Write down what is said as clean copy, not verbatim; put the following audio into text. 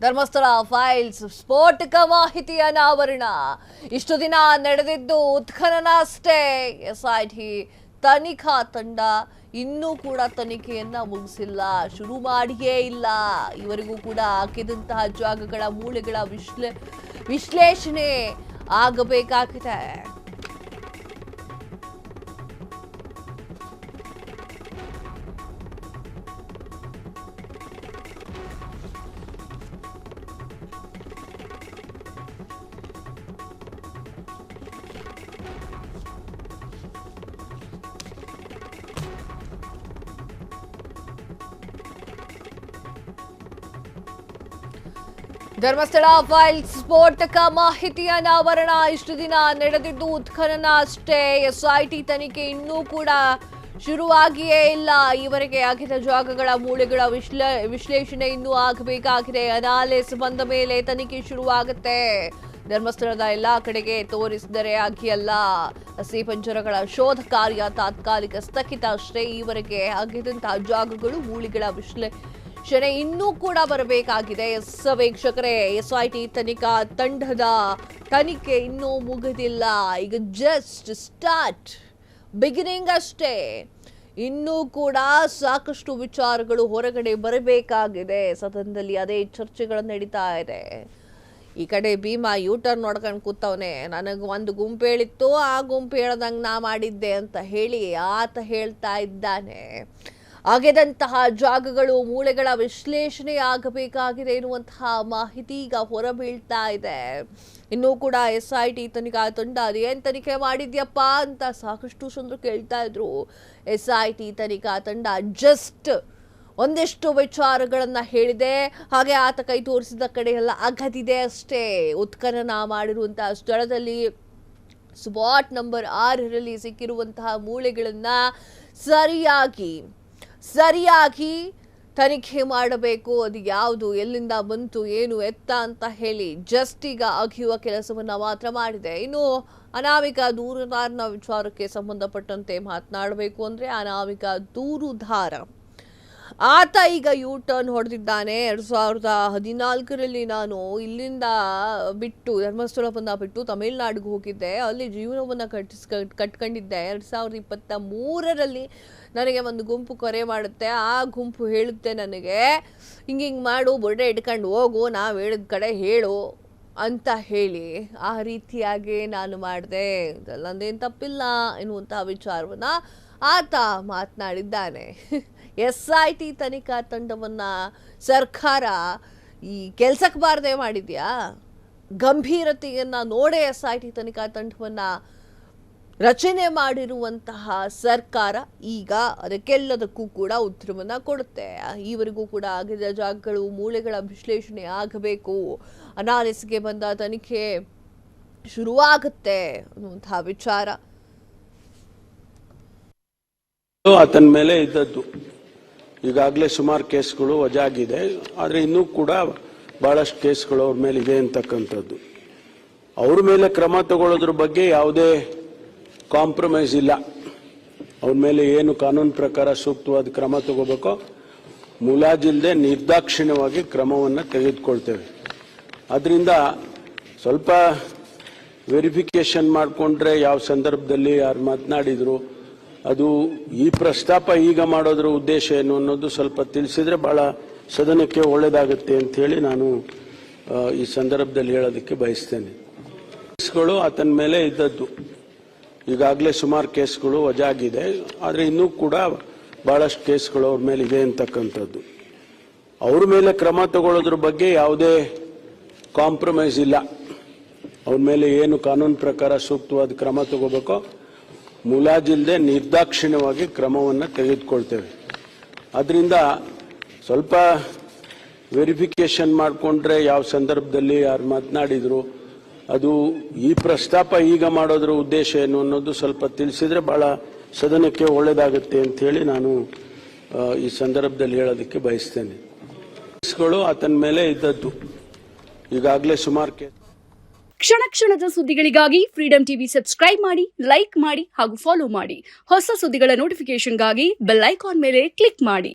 Dharmasthala files ಸ್ಫೋಟಕ ಮಾಹಿತಿ ಅನಾವರಣ. ಇಷ್ಟು ದಿನ ನಡೆದಿದ್ದು ಉತ್ಖನನ ಅಷ್ಟೇ. ಎಸ್ಐಟಿ ತನಿಖಾ ತಂಡ ಇನ್ನೂ ಕೂಡ ತನಿಖೆಯನ್ನ ಮುಗಿಸಿಲ್ಲ, ಶುರು ಮಾಡಿಯೇ ಇಲ್ಲ. ಇವರಿಗೂ ಕೂಡ ಹಾಕಿದಂತಹ ಜಾಗಗಳ ಮೂಳೆಗಳ ವಿಶ್ಲೇಷಣೆ ಆಗಬೇಕಾಗಿದೆ. ಧರ್ಮಸ್ಥಳ ಫೈಲ್ಸ್ ಸ್ಫೋಟಕ ಮಾಹಿತಿ ಅನಾವರಣ. ಇಷ್ಟು ದಿನ ನಡೆದಿದ್ದು ಉತ್ಖನನ ಅಷ್ಟೇ. ಎಸ್ಐಟಿ ತನಿಖೆ ಇನ್ನೂ ಕೂಡ ಶುರುವಾಗಿಯೇ ಇಲ್ಲ. ಈವರೆಗೆ ಆಗಿದ್ದ ಜಾಗಗಳ ಮೂಳೆಗಳ ವಿಶ್ಲೇಷಣೆ ಇನ್ನೂ ಆಗಬೇಕಾಗಿದೆ. ಅನಾಲಿಸ್ ಬಂದ ಮೇಲೆ ತನಿಖೆ ಶುರುವಾಗುತ್ತೆ. ಧರ್ಮಸ್ಥಳದ ಎಲ್ಲಾ ಕಡೆಗೆ ತೋರಿಸಿದರೆ ಆಗಿಯಲ್ಲ. ಹಸಿ ಪಂಜರಗಳ ಶೋಧ ಕಾರ್ಯ ತಾತ್ಕಾಲಿಕ ಸ್ಥಗಿತ ಅಷ್ಟೇ. ಈವರೆಗೆ ಆಗಿದ್ದಂತಹ ಜಾಗಗಳು ಮೂಳೆಗಳ ವಿಶ್ಲೇಷಣೆ ಇನ್ನೂ ಕೂಡ ಬರಬೇಕಾಗಿದೆ. ವೀಕ್ಷಕರೇ, ಎಸ್ಐಟಿ ತನಿಖಾ ತಂಡದ ತನಿಖೆ ಇನ್ನೂ ಮುಗಿದಿಲ್ಲ. ಈಗ ಜಸ್ಟ್ ಸ್ಟಾರ್ಟ್, ಬಿಗಿನಿಂಗ್ ಅಷ್ಟೇ. ಇನ್ನೂ ಕೂಡ ಸಾಕಷ್ಟು ವಿಚಾರಗಳು ಹೊರಗಡೆ ಬರಬೇಕಾಗಿದೆ. ಸದನದಲ್ಲಿ ಅದೇ ಚರ್ಚೆಗಳು ನಡೀತಾ ಇದೆ. ಈ ಕಡೆ ಭೀಮಾ ಯೂಟರ್ನ್ ನೋಡ್ಕೊಂಡು ಕೂತವನೆ. ನನಗೆ ಒಂದು ಗುಂಪು ಹೇಳಿತ್ತು, ಆ ಗುಂಪು ಹೇಳ್ದಂಗೆ ನಾ ಮಾಡಿದ್ದೆ ಅಂತ ಹೇಳಿ ಆತ ಹೇಳ್ತಾ ಇದ್ದಾನೆ. ಆಗಿದಂತಹ ಜಾಗಗಳು ಮೂಳೆಗಳ ವಿಶ್ಲೇಷಣೆ ಆಗಬೇಕಾಗಿದೆ ಎನ್ನುವಂತಹ ಮಾಹಿತಿ ಈಗ ಹೊರಬೀಳ್ತಾ ಇದೆ. ಇನ್ನೂ ಕೂಡ ಎಸ್ಐಟಿ ತನಿಖಾ ತಂಡ ಅದೇನ್ ತನಿಖೆ ಮಾಡಿದ್ಯಪ್ಪ ಅಂತ ಸಾಕಷ್ಟು ಜನರು ಕೇಳ್ತಾ ಇದ್ರು. ಎಸ್ಐಟಿ ತನಿಖಾ ತಂಡ ಜಸ್ಟ್ ಒಂದಿಷ್ಟು ವಿಚಾರಗಳನ್ನ ಹೇಳಿದೆ. ಹಾಗೆ ಆತ ಕೈ ತೋರಿಸಿದ ಕಡೆ ಎಲ್ಲ ಅಗದಿದೆ ಅಷ್ಟೇ. ಉತ್ಖನನ ಮಾಡಿರುವಂತಹ ಸ್ಥಳದಲ್ಲಿ ಸ್ಪಾಟ್ ನಂಬರ್ 6ರಲ್ಲಿ ಸಿಕ್ಕಿರುವಂತಹ ಮೂಳೆಗಳನ್ನ ಸರಿಯಾಗಿ ತನಿಖೆ ಮಾಡಬೇಕು. ಅದು ಯಾವುದು, ಎಲ್ಲಿಂದ ಬಂತು, ಏನು ಎತ್ತ ಅಂತ ಹೇಳಿ ಜಸ್ಟ್ ಈಗ ಅಗಿಯುವ ಕೆಲಸವನ್ನ ಮಾತ್ರ ಮಾಡಿದೆ. ಇನ್ನು ಅನಾಮಿಕ ದೂರುದಾರನ ವಿಚಾರಕ್ಕೆ ಸಂಬಂಧಪಟ್ಟಂತೆ ಮಾತನಾಡಬೇಕು ಅಂದ್ರೆ, ಅನಾಮಿಕ ದೂರುದಾರ ಆತ ಈಗ ಯೂ ಟರ್ನ್ ಹೊಡೆದಿದ್ದಾನೆ. 2014ರಲ್ಲಿ ನಾನು ಇಲ್ಲಿಂದ ಬಿಟ್ಟು ಧರ್ಮಸ್ಥಳವನ್ನ ಬಿಟ್ಟು ತಮಿಳುನಾಡಿಗೆ ಹೋಗಿದ್ದೆ. ಅಲ್ಲಿ ಜೀವನವನ್ನು ಕಟ್ಕೊಂಡಿದ್ದೆ. 2023ರಲ್ಲಿ ನನಗೆ ಒಂದು ಗುಂಪು ಕರೆ ಮಾಡುತ್ತೆ. ಆ ಗುಂಪು ಹೇಳುತ್ತೆ ನನಗೆ, ಹಿಂಗೆ ಮಾಡು, ಬೊಡೆ ಇಟ್ಕೊಂಡು ಹೋಗು, ನಾವು ಹೇಳಿದ ಕಡೆ ಹೇಳು ಅಂತ ಹೇಳಿ ಆ ರೀತಿಯಾಗಿ ನಾನು ಮಾಡಿದೆ. ಇದೆಲ್ಲಂದೇನು ತಪ್ಪಿಲ್ಲ ಎನ್ನುವಂತಹ ವಿಚಾರವನ್ನ ಆತ ಮಾತನಾಡಿದ್ದಾನೆ. ಎಸ್ಐಟಿ ತನಿಖಾ ತಂಡವನ್ನ ಸರ್ಕಾರ ಈ ಕೆಲ್ಸಕ್ಕೆ ಬಾರದೆ ಮಾಡಿದ್ಯಾ? ಗಂಭೀರತೆಯನ್ನ ನೋಡೇ ಎಸ್ಐಟಿ ತನಿಖಾ ತಂಡವನ್ನ ರಚನೆ ಮಾಡಿರುವಂತಹ ಸರ್ಕಾರ ಈಗ ಅದಕ್ಕೆಲ್ಲದಕ್ಕೂ ಕೂಡ ಉತ್ತರವನ್ನ ಕೊಡುತ್ತೆ. ಈವರೆಗೂ ಕೂಡ ಆಗಿದ್ದ ಜಾಗಗಳು ಮೂಳೆಗಳ ವಿಶ್ಲೇಷಣೆ ಆಗಬೇಕು, ಅನಾಲಿಸ್ಗೆ ಬಂದ ತನಿಖೆ ಶುರುವಾಗುತ್ತೆ ಅನ್ನುವಂತಹ ವಿಚಾರ. ಆತನ ಮೇಲೆ ಇದ್ದದ್ದು ಈಗಾಗಲೇ ಸುಮಾರು ಕೇಸ್ಗಳು ವಜಾಗಿದೆ. ಆದರೆ ಇನ್ನೂ ಕೂಡ ಬಹಳಷ್ಟು ಕೇಸ್ಗಳು ಅವ್ರ ಮೇಲೆ ಇದೆ ಅಂತಕ್ಕಂಥದ್ದು. ಅವ್ರ ಮೇಲೆ ಕ್ರಮ ತಗೊಳ್ಳೋದ್ರ ಬಗ್ಗೆ ಯಾವುದೇ ಕಾಂಪ್ರಮೈಸ್ ಇಲ್ಲ. ಅವ್ರ ಮೇಲೆ ಏನು ಕಾನೂನು ಪ್ರಕಾರ ಸೂಕ್ತವಾದ ಕ್ರಮ ತಗೋಬೇಕೋ ಮುಲಾಜಿಲ್ಲದೆ ನಿರ್ದಾಕ್ಷಿಣ್ಯವಾಗಿ ಕ್ರಮವನ್ನು ತೆಗೆದುಕೊಳ್ತೇವೆ. ಅದರಿಂದ ಸ್ವಲ್ಪ ವೆರಿಫಿಕೇಶನ್ ಮಾಡಿಕೊಂಡ್ರೆ ಯಾವ ಸಂದರ್ಭದಲ್ಲಿ ಯಾರು ಮಾತನಾಡಿದ್ರು, ಅದು ಈ ಪ್ರಸ್ತಾಪ ಈಗ ಮಾಡೋದ್ರ ಉದ್ದೇಶ ಏನು ಅನ್ನೋದು ಸ್ವಲ್ಪ ತಿಳಿಸಿದ್ರೆ ಬಹಳ ಸದನಕ್ಕೆ ಒಳ್ಳೇದಾಗುತ್ತೆ ಅಂತ ಹೇಳಿ ನಾನು ಈ ಸಂದರ್ಭದಲ್ಲಿ ಹೇಳೋದಕ್ಕೆ ಬಯಸ್ತೇನೆ. ಕೇಸ್ಗಳು ಆತನ ಮೇಲೆ ಇದ್ದದ್ದು ಈಗಾಗಲೇ ಸುಮಾರು ಕೇಸ್ಗಳು ವಜಾಗಿದೆ. ಆದರೆ ಇನ್ನೂ ಕೂಡ ಬಹಳಷ್ಟು ಕೇಸ್ಗಳು ಅವ್ರ ಮೇಲೆ ಇದೆ ಅಂತಕ್ಕಂಥದ್ದು. ಅವ್ರ ಮೇಲೆ ಕ್ರಮ ತಗೊಳ್ಳೋದ್ರ ಬಗ್ಗೆ ಯಾವುದೇ ಕಾಂಪ್ರಮೈಸ್ ಇಲ್ಲ. ಅವ್ರ ಮೇಲೆ ಏನು ಕಾನೂನು ಪ್ರಕಾರ ಸೂಕ್ತವಾದ ಕ್ರಮ ತಗೋಬೇಕೋ ಮುಲಾಜಿಲ್ಲದೆ ನಿರ್ದಾಕ್ಷಿಣ್ಯವಾಗಿ ಕ್ರಮವನ್ನು ತೆಗೆದುಕೊಳ್ತೇವೆ. ಅದರಿಂದ ಸ್ವಲ್ಪ ವೆರಿಫಿಕೇಶನ್ ಮಾಡಿಕೊಂಡ್ರೆ ಯಾವ ಸಂದರ್ಭದಲ್ಲಿ ಯಾರು ಮಾತನಾಡಿದ್ರು, ಅದು ಈ ಪ್ರಸ್ತಾಪ ಈಗ ಮಾಡೋದ್ರ ಉದ್ದೇಶ ಏನು ಅನ್ನೋದು ಸ್ವಲ್ಪ ತಿಳಿಸಿದ್ರೆ ಬಹಳ ಸದನಕ್ಕೆ ಒಳ್ಳೇದಾಗುತ್ತೆ ಅಂತ ಹೇಳಿ ನಾನು ಈ ಸಂದರ್ಭದಲ್ಲಿ ಹೇಳೋದಕ್ಕೆ ಬಯಸ್ತೇನೆ. ಕೇಸ್ಗಳು ಆತನ ಮೇಲೆ ಇದ್ದದ್ದು ಈಗಾಗಲೇ ಸುಮಾರು ಕೇಸ್. ಕ್ಷಣ ಕ್ಷಣದ ಸುದ್ದಿಗಳಿಗಾಗಿ ಫ್ರೀಡಂ ಟಿವಿ ಸಬ್ಸ್ಕ್ರೈಬ್ ಮಾಡಿ, ಲೈಕ್ ಮಾಡಿ ಹಾಗೂ ಫಾಲೋ ಮಾಡಿ. ಹೊಸ ಸುದ್ದಿಗಳ ನೋಟಿಫಿಕೇಶನ್ಗಾಗಿ ಬೆಲ್ ಐಕಾನ್ ಮೇಲೆ ಕ್ಲಿಕ್ ಮಾಡಿ.